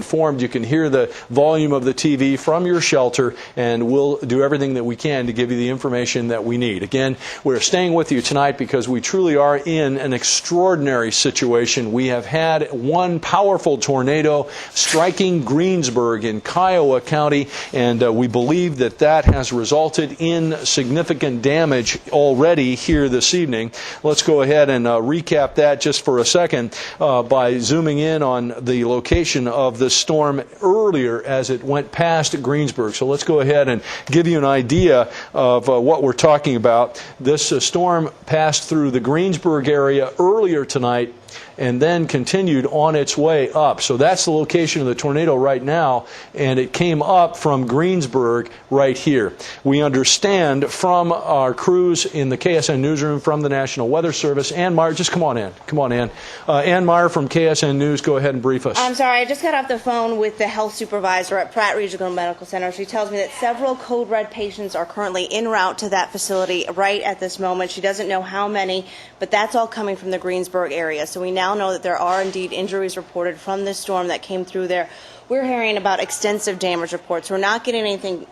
informed. You can hear the volume of the TV from your shelter, and we'll do everything that we can to give you the information that we need. Again, we're staying with you tonight because we truly are in an extraordinary situation. We have had one powerful tornado striking Greensburg in Kiowa County, and we believe that that has resulted in significant damage already here this evening. Let's go ahead and recap that just for a second by zooming in on the location of the storm earlier as it went past Greensburg. So let's go ahead and give you an idea of what we're talking about. This storm passed through the Greensburg area earlier tonight and then continued on its way up. So that's the location of the tornado right now, and it came up from Greensburg right here. We understand from our crews in the KSN newsroom from the National Weather Service, Ann Meyer, just come on in. Come on in. Ann Meyer from KSN News, go ahead and brief us. I'm sorry, I just got off the phone with the health supervisor at Pratt Regional Medical Center. She tells me that several code red patients are currently en route to that facility right at this moment. She doesn't know how many, but that's all coming from the Greensburg area. So we now know that there are indeed injuries reported from this storm that came through there. We're hearing about extensive damage reports. We're not getting anything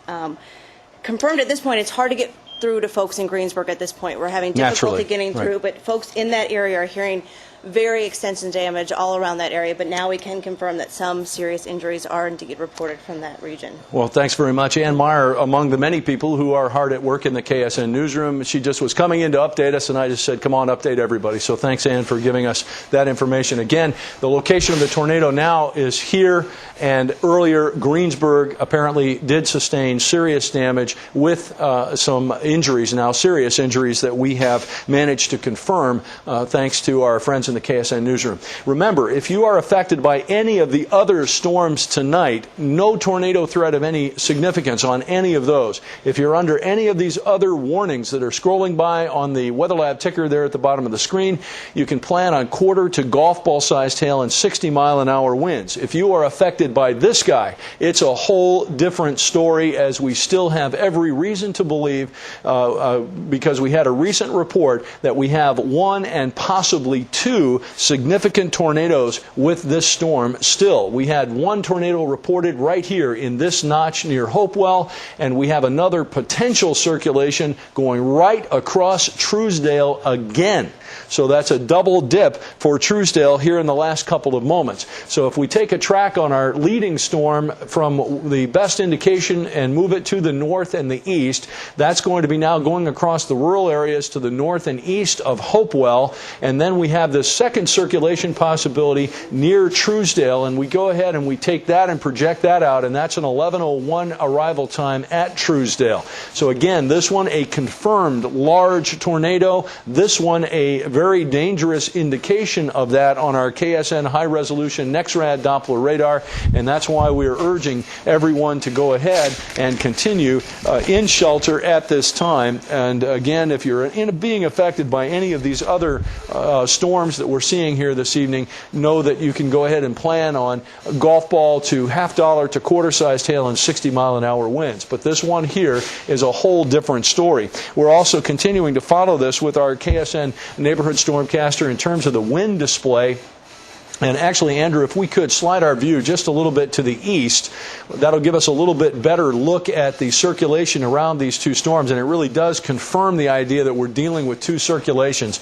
confirmed at this point. It's hard to get through to folks in Greensburg at this point. We're having difficulty getting through, but folks in that area are hearing very extensive damage all around that area, but now we can confirm that some serious injuries are indeed reported from that region. Well, thanks very much. Ann Meyer, among the many people who are hard at work in the KSN newsroom, she just was coming in to update us, and I just said, come on, update everybody. So thanks, Ann, for giving us that information. Again, the location of the tornado now is here, and earlier Greensburg apparently did sustain serious damage with some injuries, now serious injuries that we have managed to confirm thanks to our friends in the KSN newsroom. Remember, if you are affected by any of the other storms tonight, no tornado threat of any significance on any of those. If you're under any of these other warnings that are scrolling by on the Weather Lab ticker there at the bottom of the screen, you can plan on quarter to golf ball sized hail and 60-mile-an-hour winds. If you are affected by this guy, it's a whole different story, as we still have every reason to believe, because we had a recent report that we have one and possibly two significant tornadoes with this storm still. We had one tornado reported right here in this notch near Hopewell, and we have another potential circulation going right across Truesdale again. So that's a double dip for Truesdale here in the last couple of moments. So if we take a track on our leading storm from the best indication and move it to the north and the east, that's going to be now going across the rural areas to the north and east of Hopewell. And then we have this second circulation possibility near Truesdale, and we go ahead and we take that and project that out, and that's an 11:01 arrival time at Truesdale. So again, this one a confirmed large tornado, this one a very dangerous indication of that on our KSN high-resolution NEXRAD Doppler radar, and that's why we are urging everyone to go ahead and continue in shelter at this time. And again, if you're being affected by any of these other storms that we're seeing here this evening, know that you can go ahead and plan on golf ball to half-dollar to quarter-sized hail and 60-mile-an-hour winds. But this one here is a whole different story. We're also continuing to follow this with our KSN neighborhood stormcaster in terms of the wind display. And actually, Andrew, if we could slide our view just a little bit to the east, that'll give us a little bit better look at the circulation around these two storms, and it really does confirm the idea that we're dealing with two circulations.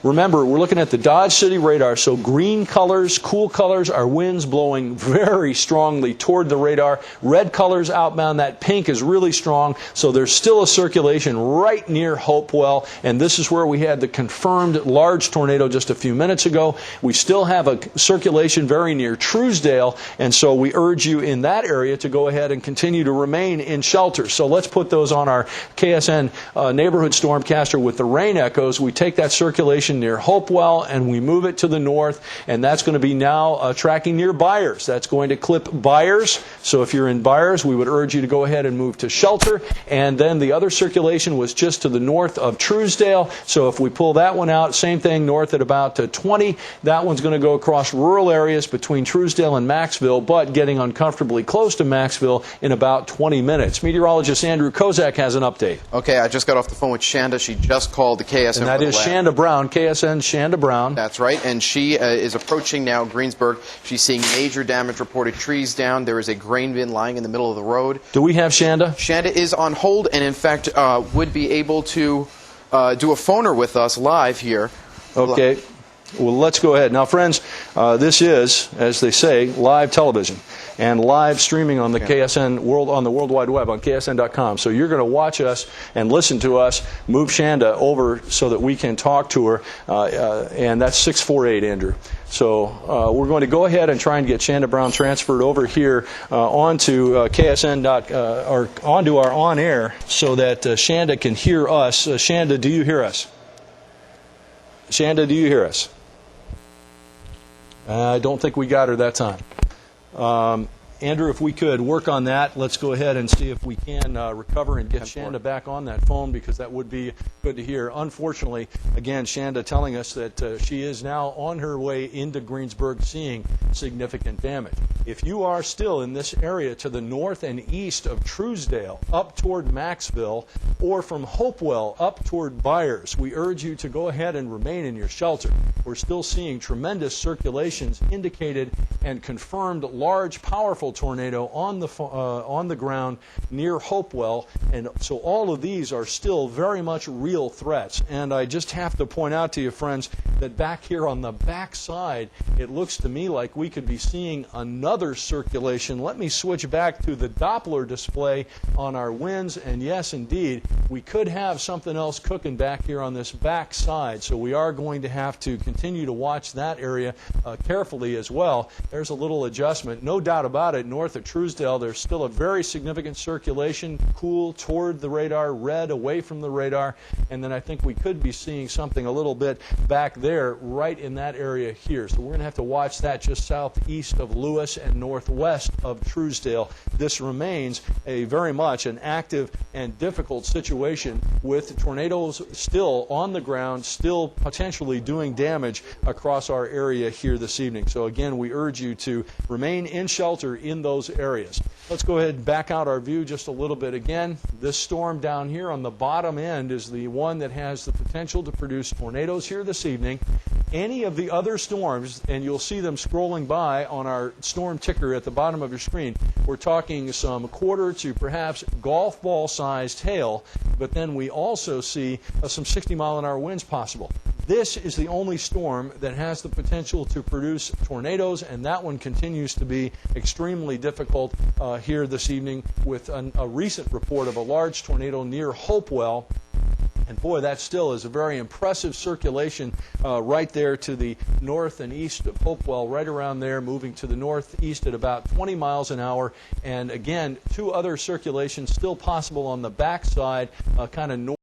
Remember, we're looking at the Dodge City radar, so green colors, cool colors, are winds blowing very strongly toward the radar. Red colors outbound, that pink is really strong, so there's still a circulation right near Hopewell, and this is where we had the confirmed large tornado just a few minutes ago. We still have a circulation very near Truesdale, and so we urge you in that area to go ahead and continue to remain in shelter. So let's put those on our KSN neighborhood stormcaster with the rain echoes. We take that circulation near Hopewell and we move it to the north, and that's going to be now tracking near Byers. That's going to clip Byers. So if you're in Byers, we would urge you to go ahead and move to shelter. And then the other circulation was just to the north of Truesdale. So if we pull that one out, same thing north at about 20. That one's going to go across rural areas between Truesdale and Maxville, but getting uncomfortably close to Maxville in about 20 minutes. Meteorologist Andrew Kozak has an update. Okay, I just got off the phone with Shanda. She just called the KSN. And that is Shanda Brown, KSN KSN Shanda Brown. That's right, and she is approaching now Greensburg. She's seeing major damage reported, trees down. There is a grain bin lying in the middle of the road. Do we have Shanda? Shanda is on hold and, in fact, would be able to do a phoner with us live here. Okay. Well, let's go ahead. Now, friends, this is, as they say, live television and live streaming on the KSN on the World Wide Web on KSN.com. So you're going to watch us and listen to us move Shanda over so that we can talk to her, and that's 648, Andrew. So we're going to go ahead and try and get Shanda Brown transferred over here onto KSN or onto our on air so that Shanda can hear us. Shanda, do you hear us? Shanda, do you hear us? I don't think we got her that time. Andrew, if we could work on that, let's go ahead and see if we can recover and get Shanda back on that phone, because that would be good to hear. Unfortunately, again, Shanda telling us that she is now on her way into Greensburg seeing significant damage. If you are still in this area to the north and east of Truesdale, up toward Maxville, or from Hopewell up toward Byers, we urge you to go ahead and remain in your shelter. We're still seeing tremendous circulations, indicated and confirmed large, powerful tornado on the ground near Hopewell, and so all of these are still very much real threats. And I just have to point out to you, friends, that back here on the back side, it looks to me like we could be seeing another circulation. Let me switch back to the Doppler display on our winds, and yes, indeed, we could have something else cooking back here on this back side. So we are going to have to continue to watch that area carefully as well. There's a little adjustment, no doubt about it. North of Truesdale, there's still a very significant circulation, cool toward the radar, red away from the radar, and then I think we could be seeing something a little bit back there, right in that area here. So we're going to have to watch that just southeast of Lewis and northwest of Truesdale. This remains a very much an active and difficult situation with tornadoes still on the ground, still potentially doing damage across our area here this evening. So again, we urge you to remain in shelter in those areas. Let's go ahead and back out our view just a little bit again. This storm down here on the bottom end is the one that has the potential to produce tornadoes here this evening. Any of the other storms, and you'll see them scrolling by on our storm ticker at the bottom of your screen, we're talking some quarter to perhaps golf ball sized hail, but then we also see some 60-mile-an-hour winds possible. This is the only storm that has the potential to produce tornadoes, and that one continues to be extremely difficult here this evening, with a recent report of a large tornado near Hopewell. And boy, that still is a very impressive circulation right there to the north and east of Hopewell, right around there, moving to the northeast at about 20 miles an hour. And again, two other circulations still possible on the backside, kind of north.